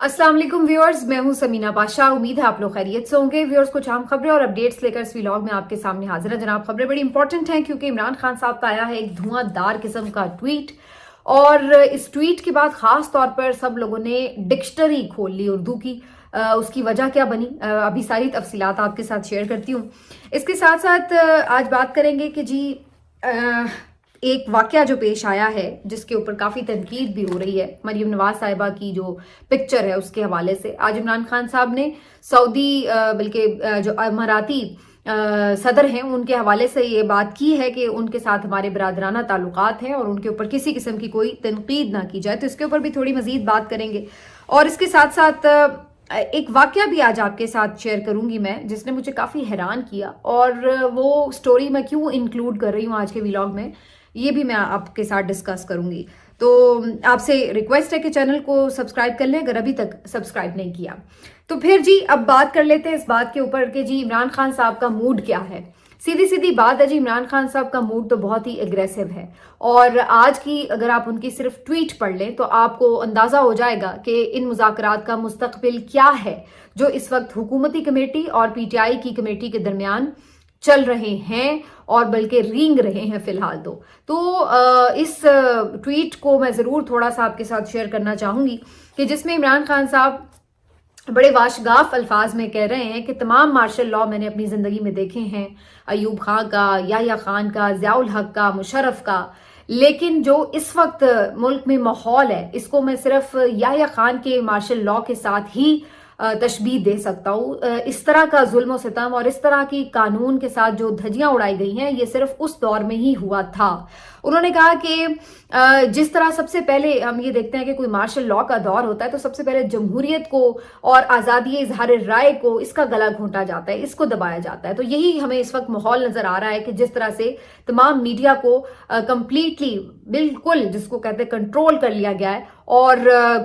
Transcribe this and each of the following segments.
अस्सलाम वालेकुम व्यूअर्स, मैं हूं समीना पाशा। उम्मीद है आप लोग खैरियत से होंगे। व्यूअर्स, कुछ अहम खबरें और अपडेट्स लेकर इस व्लॉग में आपके सामने हाजिर है। जनाब, खबरें बड़ी इंपॉर्टेंट हैं क्योंकि इमरान खान साहब का आया है एक धुआंधार किस्म का ट्वीट, और इस ट्वीट के बाद खास तौर पर सब लोगों ने डिक्शनरी खोल ली उर्दू की। उसकी वजह क्या बनी, अभी सारी तफसीलात आपके साथ शेयर करती हूँ। इसके साथ साथ आज बात करेंगे कि जी एक वाकया जो पेश आया है जिसके ऊपर काफ़ी तनकीद भी हो रही है, मरीम नवाज साहिबा की जो पिक्चर है उसके हवाले से। आज इमरान खान साहब ने सऊदी बल्कि जो अमाराती सदर हैं उनके हवाले से ये बात की है कि उनके साथ हमारे बरादराना ताल्लुकात हैं और उनके ऊपर किसी किस्म की कोई तनकीद ना की जाए। तो इसके ऊपर भी थोड़ी मजीद बात करेंगे। और इसके साथ साथ एक वाकया भी आज आपके साथ शेयर करूंगी मैं, जिसने मुझे काफ़ी हैरान किया, और वो स्टोरी मैं क्यों इंक्लूड कर रही हूँ आज के व्लॉग में, ये भी मैं आपके साथ डिस्कस करूंगी। तो आपसे रिक्वेस्ट है कि चैनल को सब्सक्राइब कर लें अगर अभी तक सब्सक्राइब नहीं किया। तो फिर जी अब बात कर लेते हैं इस बात के ऊपर कि जी इमरान खान साहब का मूड क्या है। सीधी सीधी बात है जी, इमरान खान साहब का मूड तो बहुत ही एग्रेसिव है, और आज की अगर आप उनकी सिर्फ ट्वीट पढ़ लें तो आपको अंदाजा हो जाएगा कि इन मुज़ाकरात का मुस्तकबिल क्या है जो इस वक्त हुकूमती कमेटी और पीटीआई की कमेटी के दरमियान चल रहे हैं, और बल्कि रींग रहे हैं फिलहाल। तो इस ट्वीट को मैं ज़रूर थोड़ा सा आपके साथ शेयर करना चाहूँगी कि जिसमें इमरान खान साहब बड़े वाशगाफ अल्फाज में कह रहे हैं कि तमाम मार्शल लॉ मैंने अपनी ज़िंदगी में देखे हैं, अयूब खान का, याह्या खान का, ज़ियाउल हक का, मुशर्रफ का, लेकिन जो इस वक्त मुल्क में माहौल है इसको मैं सिर्फ याह्या खान के मार्शल लॉ के साथ ही तशबीह दे सकता हूँ। इस तरह का जुल्म और सितम और इस तरह की कानून के साथ जो धज्जियां उड़ाई गई हैं ये सिर्फ उस दौर में ही हुआ था। उन्होंने कहा कि जिस तरह सबसे पहले हम ये देखते हैं कि कोई मार्शल लॉ का दौर होता है तो सबसे पहले जमहूरियत को और आज़ादी इजहार राय को, इसका गला घोंटा जाता है, इसको दबाया जाता है। तो यही हमें इस वक्त माहौल नजर आ रहा है कि जिस तरह से तमाम मीडिया को कंप्लीटली बिल्कुल जिसको कहते हैं कंट्रोल कर लिया गया है, और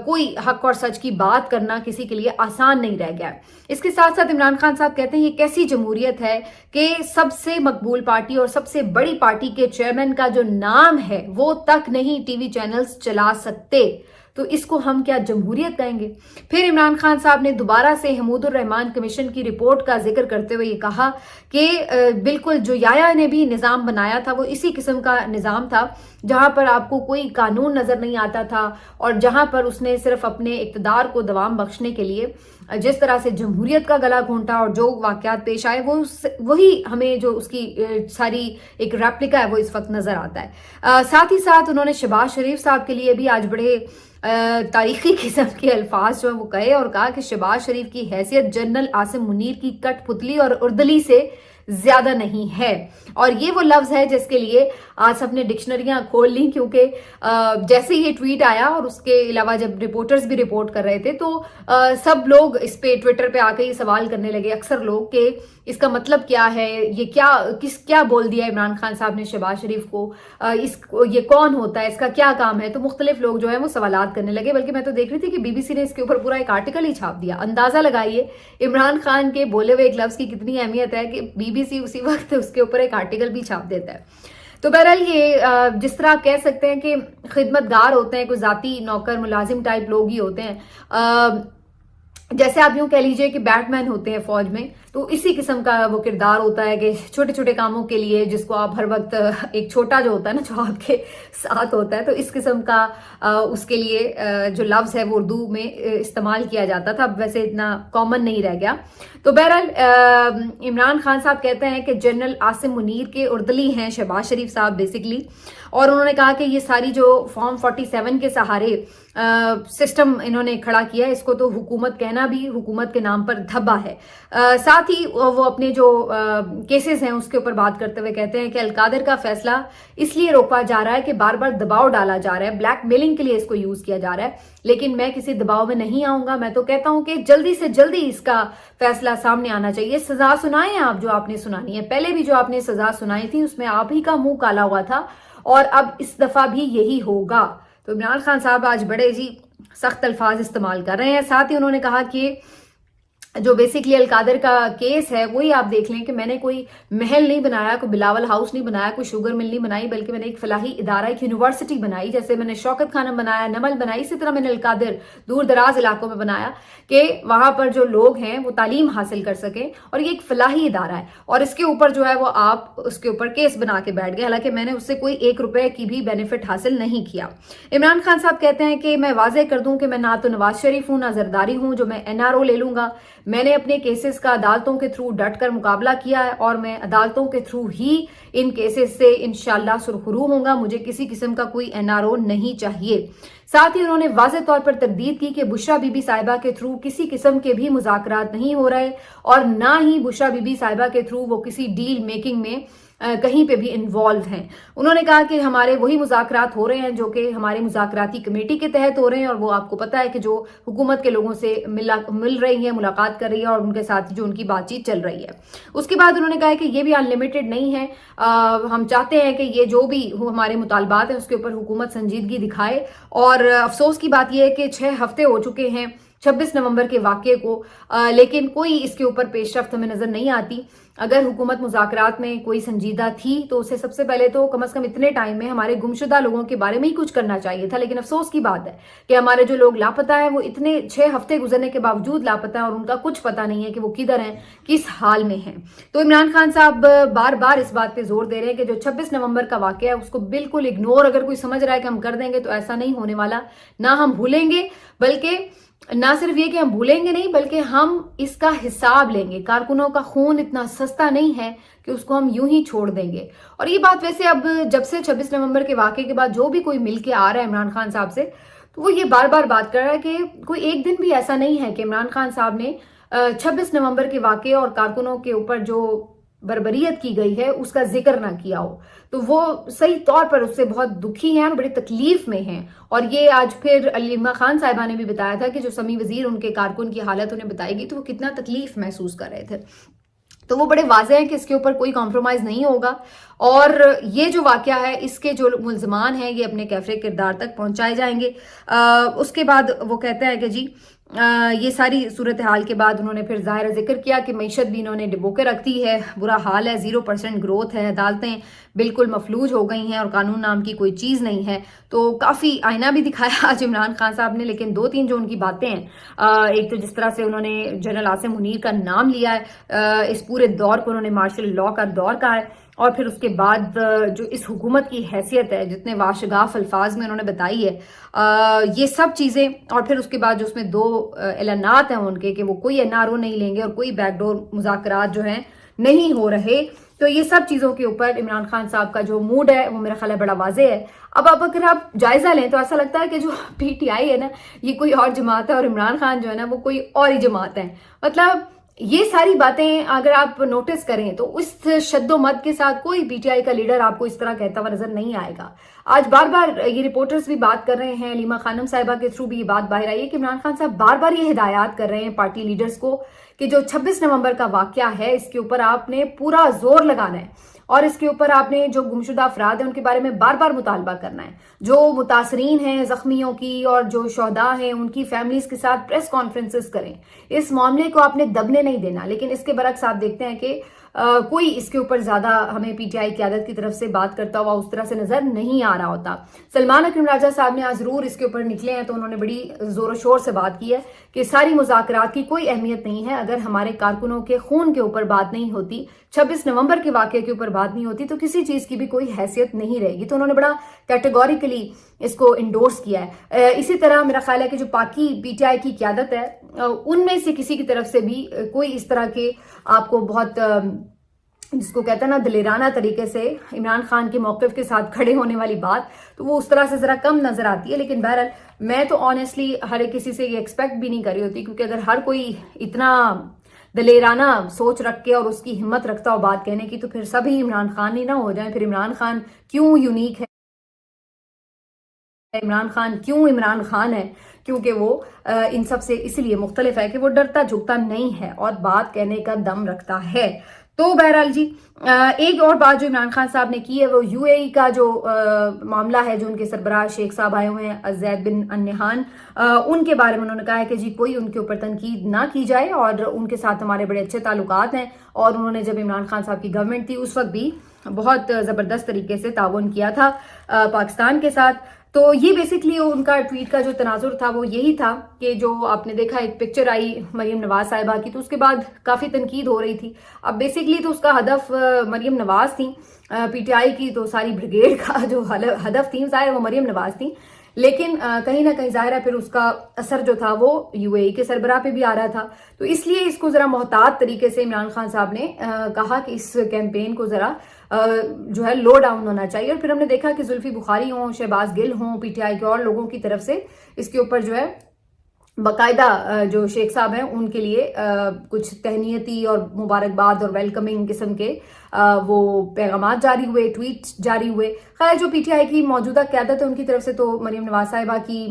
कोई हक और सच की बात करना किसी के लिए आसान नहीं रह गया है। इसके साथ साथ इमरान खान साहब कहते हैं ये कैसी जमहूरियत है कि सबसे मकबूल पार्टी और सबसे बड़ी पार्टी के चेयरमैन का जो नाम है वो तक नहीं टीवी चैनल्स चला सकते, तो इसको हम क्या जमहूरियत कहेंगे। फिर इमरान खान साहब ने दोबारा से हमीदुर रहमान कमीशन की रिपोर्ट का जिक्र करते हुए ये कहा कि बिल्कुल जो याया ने भी निज़ाम बनाया था वो इसी किस्म का निज़ाम था जहां पर आपको कोई कानून नजर नहीं आता था, और जहां पर उसने सिर्फ अपने इक़्तिदार को दवाम बख्शने के लिए जिस तरह से जमहूरियत का गला घोंटा और जो वाक़यात पेश आए वो वही हमें जो उसकी सारी एक रेप्लिका है वो इस वक्त नजर आता है। साथ ही साथ उन्होंने शहबाज शरीफ साहब के लिए भी आज बड़े तारीखी किस्म के अल्फाज जो है वो कहे, और कहा कि शहबाज शरीफ की हैसियत जनरल आसिम मुनीर की कठपुतली और उर्दली से ज्यादा नहीं है। और ये वो लफ्ज है जिसके लिए आज सबने डिक्शनरियां खोल ली, क्योंकि जैसे ये ट्वीट आया और उसके अलावा जब रिपोर्टर्स भी रिपोर्ट कर रहे थे तो सब लोग इस पे ट्विटर पे आके ये सवाल करने लगे, अक्सर लोग, कि इसका मतलब क्या है, ये क्या बोल दिया इमरान खान साहब ने शहबाज शरीफ को, ये कौन होता है, इसका क्या काम है। तो मुख्तलिफ लोग जो है वो सवालात करने लगे, बल्कि मैं तो देख रही थी कि बीबीसी ने इसके ऊपर पूरा एक आर्टिकल ही छाप दिया। अंदाजा लगाइए इमरान खान के बोले हुए एक लफ्ज की कितनी अहमियत है कि बीबीसी उसी वक्त उसके ऊपर एक आर्टिकल भी छाप देता है। तो बहरहाल ये जिस तरह आप कह सकते हैं कि खिदमतगार होते हैं, कोई जाती नौकर मुलाजिम टाइप लोग ही होते हैं, जैसे आप यूं कह लीजिए कि बैटमैन होते हैं फौज में, तो इसी किस्म का वो किरदार होता है कि छोटे छोटे कामों के लिए जिसको आप हर वक्त एक छोटा जो होता है ना जो आपके साथ होता है, तो इस किस्म का उसके लिए जो लफ्ज है वो उर्दू में इस्तेमाल किया जाता था, अब वैसे इतना कॉमन नहीं रह गया। तो बहरहाल इमरान खान साहब कहते हैं कि जनरल आसिम मुनीर के उर्दली हैं शहबाज शरीफ साहब बेसिकली, और उन्होंने कहा कि ये सारी जो फॉर्म 47 के सहारे सिस्टम इन्होंने खड़ा किया है, इसको तो हुकूमत कहना भी हुकूमत के नाम पर धब्बा है। साथ ही वो अपने जो केसेस हैं उसके ऊपर बात करते हुए कहते हैं कि अलकादर का फैसला इसलिए रोका जा रहा है कि बार बार दबाव डाला जा रहा है, ब्लैकमेलिंग के लिए इसको यूज किया जा रहा है, लेकिन मैं किसी दबाव में नहीं आऊंगा। मैं तो कहता हूं कि जल्दी से जल्दी इसका फैसला सामने आना चाहिए। सजा सुनाएं आप जो आपने सुनानी है, पहले भी जो आपने सजा सुनाई थी उसमें आप ही का मुंह काला हुआ था, और अब इस दफा भी यही होगा। तो इमरान खान साहब आज बड़े जी सख्त अल्फाज इस्तेमाल कर रहे हैं। साथ ही उन्होंने कहा कि जो बेसिकली अलकादर का केस है वही आप देख लें कि मैंने कोई महल नहीं बनाया, कोई बिलावल हाउस नहीं बनाया, कोई शुगर मिल नहीं बनाई, बल्कि मैंने एक फलाही इदारा, एक यूनिवर्सिटी बनाई। जैसे मैंने शौकत खानम बनाया, नमल बनाई, इसी तरह मैंने अलकादर दूर दराज इलाकों में बनाया कि वहां पर जो लोग हैं वो तालीम हासिल कर सकें, और ये एक फलाही इदारा है। और इसके ऊपर जो है वो आप उसके ऊपर केस बना के बैठ गए, हालांकि मैंने उससे कोई 1 रुपए की भी बेनिफिट हासिल नहीं किया। इमरान खान साहब कहते हैं कि मैं वाजे कर दूं कि मैं ना तो नवाज शरीफ हूं ना जरदारी हूं जो मैं NRO ले लूंगा। मैंने अपने केसेस का अदालतों के थ्रू डट कर मुकाबला किया है, और मैं अदालतों के थ्रू ही इन केसेस से इंशाल्लाह सुरखरू होऊंगा। मुझे किसी किस्म का कोई NRO नहीं चाहिए। साथ ही उन्होंने वाज़ेह तौर पर तरदीद की कि बुशरा बीबी साहिबा के थ्रू किसी किस्म के भी मुज़ाकरात नहीं हो रहे, और ना ही बुशरा बीबी साहिबा के थ्रू वो किसी डील मेकिंग में कहीं पे भी इन्वॉल्व हैं। उन्होंने कहा कि हमारे वही मुज़ाकरात हो रहे हैं जो कि हमारे मुज़ाकराती कमेटी के तहत हो रहे हैं, और वो आपको पता है कि जो हुकूमत के लोगों से मिल रही है, मुलाकात कर रही है, और उनके साथ जो उनकी बातचीत चल रही है। उसके बाद उन्होंने कहा कि ये भी अनलिमिटेड नहीं है। हम चाहते हैं कि ये जो भी हमारे मुतालबात हैं उसके ऊपर हुकूमत संजीदगी दिखाए। और अफसोस की बात यह है कि 6 हफ्ते हो चुके हैं 26 नवंबर के वाक़े को, लेकिन कोई इसके ऊपर पेशरफ्त हमें नजर नहीं आती। अगर हुकूमत मुज़ाकरात में कोई संजीदा थी तो उसे सबसे पहले तो कम से कम इतने टाइम में हमारे गुमशुदा लोगों के बारे में ही कुछ करना चाहिए था। लेकिन अफसोस की बात है कि हमारे जो लोग लापता हैं वो इतने 6 हफ्ते गुजरने के बावजूद लापता हैं, और उनका कुछ पता नहीं है कि वो किधर हैं, किस हाल में हैं। तो इमरान खान साहब बार बार इस बात पे जोर दे रहे हैं कि जो 26 नवंबर का वाक़या है उसको बिल्कुल इग्नोर अगर कोई समझ रहा है कि हम कर देंगे, तो ऐसा नहीं होने वाला। ना हम भूलेंगे, बल्कि ना सिर्फ ये कि हम भूलेंगे नहीं, बल्कि हम इसका हिसाब लेंगे। कारकुनों का खून इतना सस्ता नहीं है कि उसको हम यूं ही छोड़ देंगे। और ये बात वैसे अब जब से 26 नवंबर के वाक़े के बाद जो भी कोई मिल के आ रहा है इमरान खान साहब से, तो वो ये बार बार बात कर रहा है कि कोई एक दिन भी ऐसा नहीं है कि इमरान खान साहब ने 26 नवंबर के वाक़े और कारकुनों के ऊपर जो बर्बरियत की गई है उसका जिक्र ना किया हो। तो वो सही तौर पर उससे बहुत दुखी हैं और बड़ी तकलीफ में हैं। और ये आज फिर अलीमा खान साहिबा ने भी बताया था कि जो समी वजीर उनके कारकुन की हालत उन्हें बताएगी तो वो कितना तकलीफ महसूस कर रहे थे। तो वो बड़े वाज़ेह हैं कि इसके ऊपर कोई कॉम्प्रोमाइज़ नहीं होगा, और ये जो वाक़या है इसके जो मुल्ज़मान हैं ये अपने कैफरे किरदार तक पहुंचाए जाएंगे। उसके बाद वो कहते हैं कि जी ये सारी सूरत हाल के बाद उन्होंने फिर ज़ाहिर जिक्र किया कि मईशत भी इन्होंने डिबो के रख दी है, बुरा हाल है, 0% ग्रोथ है, अदालतें बिल्कुल मफलूज हो गई हैं और कानून नाम की कोई चीज़ नहीं है। तो काफ़ी आईना भी दिखाया आज इमरान खान साहब ने। लेकिन 2-3 जो उनकी बातें हैं, एक तो जिस तरह से उन्होंने जनरल आसिम मुनीर का नाम लिया है, इस पूरे दौर को उन्होंने मार्शल लॉ का दौर कहा है, और फिर उसके बाद जो इस हुकूमत की हैसियत है जितने वाशगाफ अल्फाज में उन्होंने बताई है, ये सब चीज़ें, और फिर उसके बाद जो उसमें 2 ऐलानात हैं उनके कि वो कोई NRO नहीं लेंगे और कोई बैकडोर मुज़ाकरात जो हैं नहीं हो रहे। तो ये सब चीज़ों के ऊपर इमरान खान साहब का जो मूड है वो मेरा ख्याल है बड़ा वाज़ेह है। अब अगर आप जायज़ा लें तो ऐसा लगता है कि जो PTI है ना ये कोई और जमात है, और इमरान खान जो है ना वो कोई और ही जमात है। मतलब ये सारी बातें अगर आप नोटिस करें तो उस शद्दोमत के साथ कोई PTI का लीडर आपको इस तरह कहता हुआ नजर नहीं आएगा। आज बार बार ये रिपोर्टर्स भी बात कर रहे हैं, अलीमा खानम साहिबा के थ्रू भी ये बात बाहर आई है कि इमरान खान साहब बार बार ये हिदायत कर रहे हैं पार्टी लीडर्स को कि जो 26 नवंबर का वाकया है इसके ऊपर आपने पूरा जोर लगाना है, और इसके ऊपर आपने जो गुमशुदा अफराद हैं उनके बारे में बार बार मुतालबा करना है। जो मुतासरीन हैं जख्मियों की और जो शहदा हैं उनकी फैमिलीज के साथ प्रेस कॉन्फ्रेंसेस करें। इस मामले को आपने दबने नहीं देना। लेकिन इसके बरक्स आप देखते हैं कि कोई इसके ऊपर ज्यादा हमें PTI क़यादत की तरफ से बात करता हुआ उस तरह से नजर नहीं आ रहा होता। सलमान अकरम राजा साहब ने आज जरूर इसके ऊपर निकले हैं, तो उन्होंने बड़ी जोर शोर से बात की है कि सारी मुज़ाकरात की कोई अहमियत नहीं है। अगर हमारे कारकुनों के खून के ऊपर बात नहीं होती, 26 नवंबर के वाक़े के ऊपर बात नहीं होती, तो किसी चीज की भी कोई हैसियत नहीं रहेगी। तो उन्होंने बड़ा कैटेगोरिकली इसको इंडोर्स किया है। इसी तरह मेरा ख्याल है कि जो पाकी PTI की क़यादत है उनमें से किसी की तरफ से भी कोई इस तरह के आपको बहुत जिसको कहते हैं ना दिलेराना तरीके से इमरान खान के मौक़िफ़ के साथ खड़े होने वाली बात, तो वो उस तरह से ज़रा कम नज़र आती है। लेकिन बहरहाल मैं तो ऑनेस्टली हर एक किसी से ये एक्सपेक्ट भी नहीं कर रही होती, क्योंकि अगर हर कोई इतना दलेराना सोच रख के और उसकी हिम्मत रखता हो बात कहने की, तो फिर सभी इमरान खान ही ना हो जाए। फिर इमरान खान क्यों यूनिक है, इमरान खान क्यों इमरान खान है? क्योंकि वो इन सब से इसलिए मुख्तलिफ है कि वो डरता झुकता नहीं है और बात कहने का दम रखता है। تو بہرحال جی ایک اور بات جو عمران خان صاحب نے کی ہے وہ UAE کا جو معاملہ ہے، جو ان کے سربراہ شیخ صاحب آئے ہوئے ہیں زید بن النہیان، ان کے بارے میں انہوں نے کہا ہے کہ جی کوئی ان کے اوپر تنقید نہ کی جائے، اور ان کے ساتھ ہمارے بڑے اچھے تعلقات ہیں، اور انہوں نے جب عمران خان صاحب کی گورنمنٹ تھی اس وقت بھی بہت زبردست طریقے سے تعاون کیا تھا پاکستان کے ساتھ۔ تو یہ بیسکلی ان کا ٹویٹ کا جو تناظر تھا وہ یہی تھا کہ جو آپ نے دیکھا ایک پکچر آئی مریم نواز صاحبہ کی، تو اس کے بعد کافی تنقید ہو رہی تھی۔ اب بیسکلی تو اس کا ہدف مریم نواز تھی، PTI کی تو ساری بریگیڈ کا جو ہدف تھی ظاہر وہ مریم نواز تھی، لیکن کہیں نہ کہیں ظاہر ہے پھر اس کا اثر جو تھا وہ UAE کے سربراہ پہ بھی آ رہا تھا۔ تو اس لیے اس کو ذرا محتاط طریقے سے عمران خان صاحب نے کہا کہ اس کیمپین کو ذرا جو ہے لو ڈاؤن ہونا چاہیے، اور پھر ہم نے دیکھا کہ زلفی بخاری ہوں، شہباز گل ہوں، PTI کے اور لوگوں کی طرف سے اس کے اوپر جو ہے باقاعدہ جو شیخ صاحب ہیں ان کے لیے کچھ تہنیتی اور مبارکباد اور ویلکمنگ قسم کے وہ پیغامات جاری ہوئے، ٹویٹ جاری ہوئے۔ خیر جو PTI کی موجودہ قیادت ہے ان کی طرف سے تو مریم نواز صاحبہ کی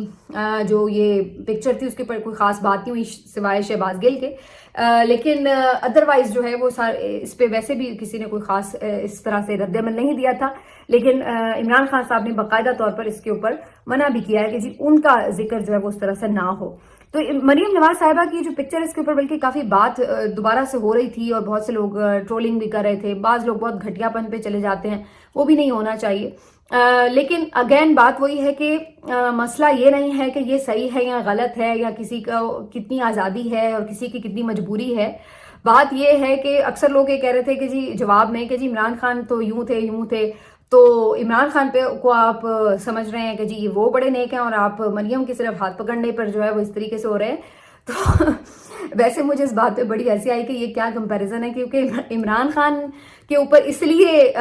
جو یہ پکچر تھی اس کے اوپر کوئی خاص بات نہیں ہوئی سوائے شہباز گل کے، لیکن ادروائز جو ہے وہ اس پہ ویسے بھی کسی نے کوئی خاص اس طرح سے رد عمل نہیں دیا تھا، لیکن عمران خان صاحب نے باقاعدہ طور پر اس کے اوپر منع بھی کیا ہے کہ جی ان کا ذکر جو ہے وہ اس طرح سے نہ ہو۔ تو مریم نواز صاحبہ کی جو پکچر اس کے اوپر بلکہ کافی بات دوبارہ سے ہو رہی تھی، اور بہت سے لوگ ٹرولنگ بھی کر رہے تھے، بعض لوگ بہت گھٹیا پن پہ چلے جاتے ہیں، وہ بھی نہیں ہونا چاہیے۔ لیکن اگین بات وہی ہے کہ مسئلہ یہ نہیں ہے کہ یہ صحیح ہے یا غلط ہے، یا کسی کا کتنی آزادی ہے اور کسی کی کتنی مجبوری ہے۔ بات یہ ہے کہ اکثر لوگ یہ کہہ رہے تھے کہ جی جواب میں کہ جی عمران خان تو یوں تھے، تو عمران خان کو آپ سمجھ رہے ہیں کہ جی وہ بڑے نیک ہیں، اور آپ مریم کی صرف ہاتھ پکڑنے پر جو ہے وہ اس طریقے سے ہو رہے ہیں۔ تو ویسے مجھے اس بات پہ بڑی ہنسی آئی کہ یہ کیا کمپیریزن ہے، کیونکہ عمران خان کے اوپر اس لیے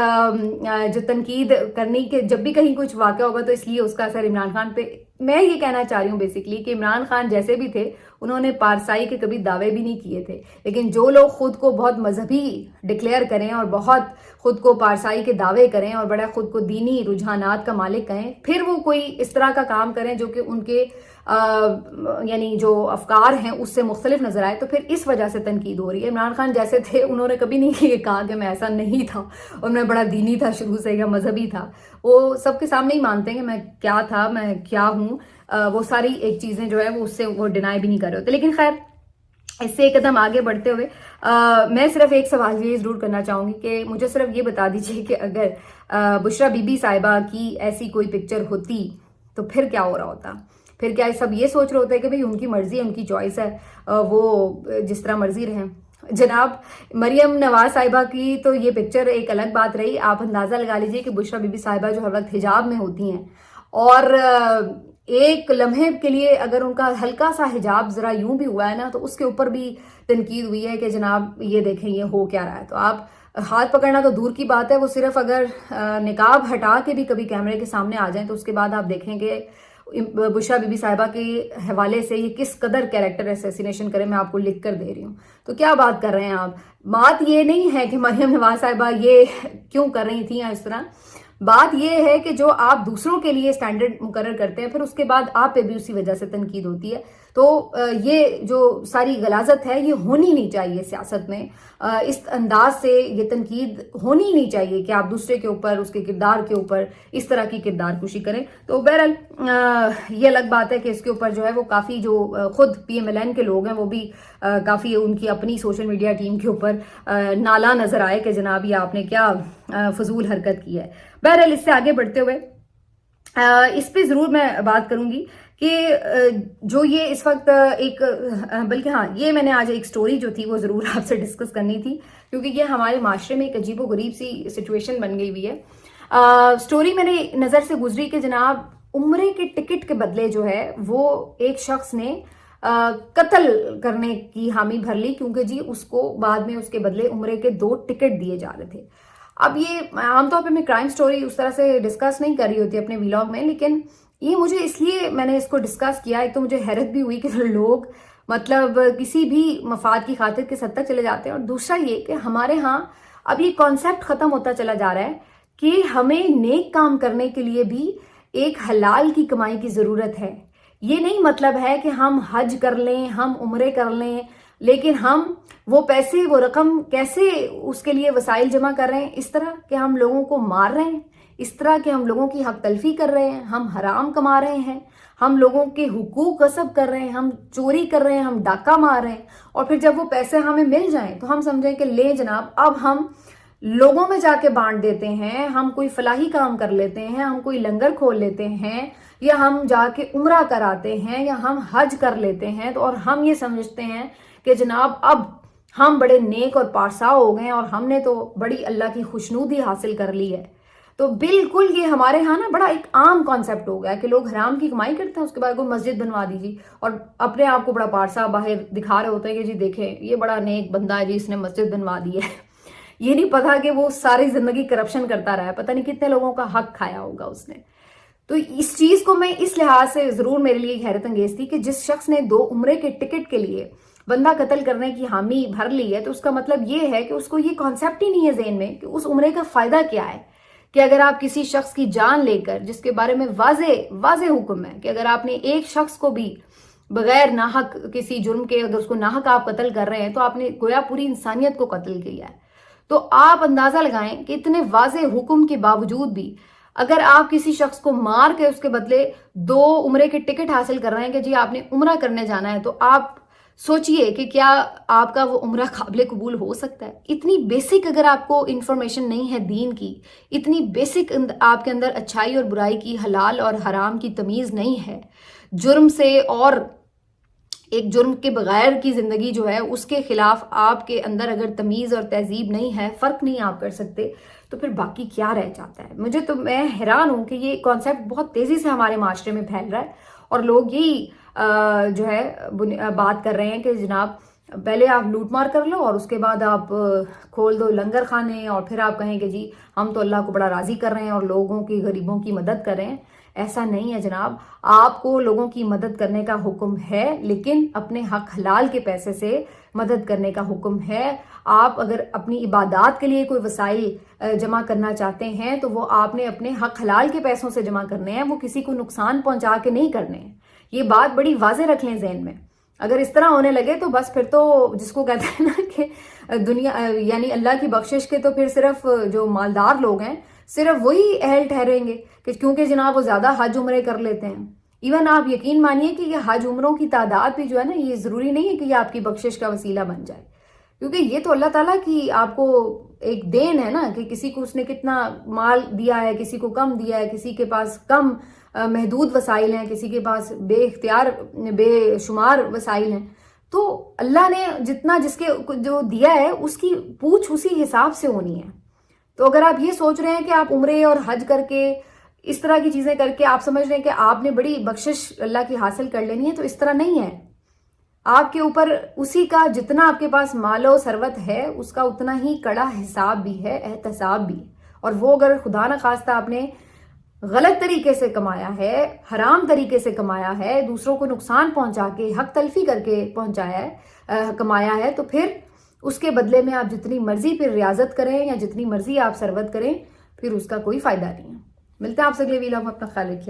جو تنقید کرنی کہ جب بھی کہیں کچھ واقع ہوگا تو اس لیے اس کا اثر عمران خان پہ، میں یہ کہنا چاہ رہی ہوں بیسکلی کہ عمران خان جیسے بھی تھے انہوں نے پارسائی کے کبھی دعوے بھی نہیں کیے تھے، لیکن جو لوگ خود کو بہت مذہبی ڈکلیئر کریں اور بہت خود کو پارسائی کے دعوے کریں اور بڑا خود کو دینی رجحانات کا مالک کہیں، پھر وہ کوئی اس طرح کا کام کریں جو کہ ان کے یعنی جو افکار ہیں اس سے مختلف نظر آئے، تو پھر اس وجہ سے تنقید ہو رہی ہے۔ عمران خان جیسے تھے انہوں نے کبھی نہیں یہ کہا کہ میں ایسا نہیں تھا اور میں بڑا دینی تھا شروع سے یا مذہبی تھا، وہ سب کے سامنے ہی مانتے ہیں کہ میں کیا تھا، میں کیا ہوں، وہ ساری ایک چیزیں جو ہے وہ اس سے وہ ڈینائی بھی نہیں کر رہے ہوتے۔ لیکن خیر اس سے ایک قدم آگے بڑھتے ہوئے میں صرف ایک سوال یہ ضرور کرنا چاہوں گی کہ مجھے صرف یہ بتا دیجیے کہ اگر بشرا بی بی صاحبہ کی ایسی کوئی پکچر ہوتی تو پھر کیا ہو رہا ہوتا؟ پھر کیا سب یہ سوچ رہے ہوتے ہیں کہ بھئی ان کی مرضی ہے، ان کی چوائس ہے، وہ جس طرح مرضی رہیں؟ جناب مریم نواز صاحبہ کی تو یہ پکچر ایک الگ بات رہی، آپ اندازہ لگا لیجئے کہ بشرا بی بی صاحبہ جو ہر وقت حجاب میں ہوتی ہیں، اور ایک لمحے کے لیے اگر ان کا ہلکا سا حجاب ذرا یوں بھی ہوا ہے نا تو اس کے اوپر بھی تنقید ہوئی ہے کہ جناب یہ دیکھیں یہ ہو کیا رہا ہے۔ تو آپ ہاتھ پکڑنا تو دور کی بات ہے، وہ صرف اگر نقاب ہٹا کے بھی کبھی کیمرے کے سامنے آ جائیں تو اس کے بعد آپ دیکھیں کہ بشرا بی بی صاحبہ کے حوالے سے یہ کس قدر کیریکٹر اسیسینیشن کرے، میں آپ کو لکھ کر دے رہی ہوں۔ تو کیا بات کر رہے ہیں آپ؟ بات یہ نہیں ہے کہ مریم نواز صاحبہ یہ کیوں کر رہی تھیں یا اس طرح، بات یہ ہے کہ جو آپ دوسروں کے لیے سٹینڈرڈ مقرر کرتے ہیں پھر اس کے بعد آپ پہ بھی اسی وجہ سے تنقید ہوتی ہے۔ تو یہ جو ساری غلاظت ہے یہ ہونی نہیں چاہیے سیاست میں، اس انداز سے یہ تنقید ہونی نہیں چاہیے کہ آپ دوسرے کے اوپر، اس کے کردار کے اوپر اس طرح کی کردار کشی کریں۔ تو بہرحال یہ الگ بات ہے کہ اس کے اوپر جو ہے وہ کافی جو خود PMLN کے لوگ ہیں وہ بھی کافی ان کی اپنی سوشل میڈیا ٹیم کے اوپر نالا نظر آئے کہ جناب یہ آپ نے کیا فضول حرکت کی ہے۔ بہرحال اس سے آگے بڑھتے ہوئے اس پہ ضرور میں بات کروں گی کہ جو یہ اس وقت ایک بلکہ ہاں یہ میں نے آج ایک سٹوری جو تھی وہ ضرور آپ سے ڈسکس کرنی تھی، کیونکہ یہ ہمارے معاشرے میں ایک عجیب و غریب سی سچویشن بن گئی ہوئی ہے۔ سٹوری میرے نظر سے گزری کہ جناب عمرے کے ٹکٹ کے بدلے جو ہے وہ ایک شخص نے قتل کرنے کی حامی بھر لی، کیونکہ جی اس کو بعد میں اس کے بدلے عمرے کے 2 ٹکٹ دیے جا رہے تھے۔ اب یہ عام طور پہ میں کرائم سٹوری اس طرح سے ڈسکس نہیں کر رہی ہوتی اپنے ویلاگ میں، لیکن یہ مجھے اس لیے میں نے اس کو ڈسکس کیا، ایک تو مجھے حیرت بھی ہوئی کہ لوگ مطلب کسی بھی مفاد کی خاطر کس حد تک چلے جاتے ہیں، اور دوسرا یہ کہ ہمارے ہاں اب یہ کانسیپٹ ختم ہوتا چلا جا رہا ہے کہ ہمیں نیک کام کرنے کے لیے بھی ایک حلال کی کمائی کی ضرورت ہے۔ یہ نہیں مطلب ہے کہ ہم حج کر لیں، ہم عمرے کر لیں، لیکن ہم وہ پیسے وہ رقم کیسے اس کے لیے وسائل جمع کر رہے ہیں؟ اس طرح کہ ہم لوگوں کو مار رہے ہیں، اس طرح کہ ہم لوگوں کی حق تلفی کر رہے ہیں، ہم حرام کما رہے ہیں، ہم لوگوں کے حقوق غصب کر رہے ہیں، ہم چوری کر رہے ہیں، ہم ڈاکہ مار رہے ہیں، اور پھر جب وہ پیسے ہمیں مل جائیں تو ہم سمجھیں کہ لے جناب اب ہم لوگوں میں جا کے بانٹ دیتے ہیں، ہم کوئی فلاحی کام کر لیتے ہیں، ہم کوئی لنگر کھول لیتے ہیں، یا ہم جا کے عمرہ کراتے ہیں، یا ہم حج کر لیتے ہیں، تو اور ہم یہ سمجھتے ہیں کہ جناب اب ہم بڑے نیک اور پارسا ہو گئے اور ہم نے تو بڑی اللہ کی خوشنودی حاصل کر لی ہے۔ تو بالکل یہ ہمارے ہاں نا بڑا ایک عام کانسیپٹ ہو گیا کہ لوگ حرام کی کمائی کرتے ہیں، اس کے بعد کوئی مسجد بنوا دیجیے اور اپنے آپ کو بڑا پارسا باہر دکھا رہے ہوتے ہیں کہ جی دیکھیں یہ بڑا نیک بندہ ہے جی، اس نے مسجد بنوا دی ہے۔ یہ نہیں پتا کہ وہ ساری زندگی کرپشن کرتا رہا ہے، پتہ نہیں کتنے لوگوں کا حق کھایا ہوگا اس نے۔ تو اس چیز کو میں اس لحاظ سے ضرور میرے لیے حیرت انگیز تھی کہ جس شخص نے 2 عمرے کے ٹکٹ کے لیے بندہ قتل کرنے کی حامی بھر لی ہے، تو اس کا مطلب یہ ہے کہ اس کو یہ کانسیپٹ ہی نہیں ہے ذہن میں کہ اس عمرے کا فائدہ کیا ہے، کہ اگر آپ کسی شخص کی جان لے کر، جس کے بارے میں واضح حکم ہے کہ اگر آپ نے ایک شخص کو بھی بغیر ناحق کسی جرم کے اگر اس کو ناحق آپ قتل کر رہے ہیں تو آپ نے گویا پوری انسانیت کو قتل کیا ہے۔ تو آپ اندازہ لگائیں کہ اتنے واضح حکم کے باوجود بھی اگر آپ کسی شخص کو مار کے اس کے بدلے 2 عمرے کے ٹکٹ حاصل کر رہے ہیں کہ جی آپ نے عمرہ کرنے جانا ہے، تو آپ سوچئے کہ کیا آپ کا وہ عمرہ قابل قبول ہو سکتا ہے؟ اتنی بیسک اگر آپ کو انفارمیشن نہیں ہے دین کی، اتنی بیسک آپ کے اندر اچھائی اور برائی کی، حلال اور حرام کی تمیز نہیں ہے، جرم سے اور ایک جرم کے بغیر کی زندگی جو ہے اس کے خلاف آپ کے اندر اگر تمیز اور تہذیب نہیں ہے، فرق نہیں آپ کر سکتے، تو پھر باقی کیا رہ جاتا ہے؟ میں حیران ہوں کہ یہ کانسیپٹ بہت تیزی سے ہمارے معاشرے میں پھیل رہا ہے اور لوگ یہی جو ہے بات کر رہے ہیں کہ جناب پہلے آپ لوٹ مار کر لو اور اس کے بعد آپ کھول دو لنگر خانے اور پھر آپ کہیں کہ جی ہم تو اللہ کو بڑا راضی کر رہے ہیں اور لوگوں کی غریبوں کی مدد کر رہے ہیں۔ ایسا نہیں ہے جناب، آپ کو لوگوں کی مدد کرنے کا حکم ہے، لیکن اپنے حق حلال کے پیسے سے مدد کرنے کا حکم ہے۔ آپ اگر اپنی عبادات کے لیے کوئی وسائل جمع کرنا چاہتے ہیں تو وہ آپ نے اپنے حق حلال کے پیسوں سے جمع کرنے ہیں، وہ کسی کو نقصان پہنچا کے نہیں کرنے ہیں۔ یہ بات بڑی واضح رکھ لیں ذہن میں۔ اگر اس طرح ہونے لگے تو بس پھر تو جس کو کہتے ہیں نا کہ دنیا یعنی اللہ کی بخشش کے تو پھر صرف جو مالدار لوگ ہیں صرف وہی اہل ٹھہریں گے، کہ کیونکہ جناب وہ زیادہ حج عمرے کر لیتے ہیں۔ ایون آپ یقین مانیے کہ یہ حج عمروں کی تعداد بھی جو ہے نا، یہ ضروری نہیں ہے کہ یہ آپ کی بخشش کا وسیلہ بن جائے، کیونکہ یہ تو اللہ تعالیٰ کی آپ کو ایک دین ہے نا کہ کسی کو اس نے کتنا مال دیا ہے، کسی کو کم دیا ہے، کسی کے پاس کم محدود وسائل ہیں، کسی کے پاس بے اختیار بے شمار وسائل ہیں۔ تو اللہ نے جتنا جس کے جو دیا ہے اس کی پوچھ اسی حساب سے ہونی ہے۔ تو اگر آپ یہ سوچ رہے ہیں کہ آپ عمرے اور حج کر کے اس طرح کی چیزیں کر کے آپ سمجھ رہے ہیں کہ آپ نے بڑی بخشش اللہ کی حاصل کر لینی ہے، تو اس طرح نہیں ہے۔ آپ کے اوپر اسی کا جتنا آپ کے پاس مال و ثروت ہے اس کا اتنا ہی کڑا حساب بھی ہے، احتساب بھی، اور وہ اگر خدا نخواستہ آپ نے غلط طریقے سے کمایا ہے، حرام طریقے سے کمایا ہے، دوسروں کو نقصان پہنچا کے حق تلفی کر کے پہنچایا ہے، کمایا ہے، تو پھر اس کے بدلے میں آپ جتنی مرضی پھر ریاضت کریں یا جتنی مرضی آپ ثروت کریں، پھر اس کا کوئی فائدہ نہیں ہے۔ ملتے ہیں آپ سے اگلے ویلاگ میں، اپنا خیال رکھیے۔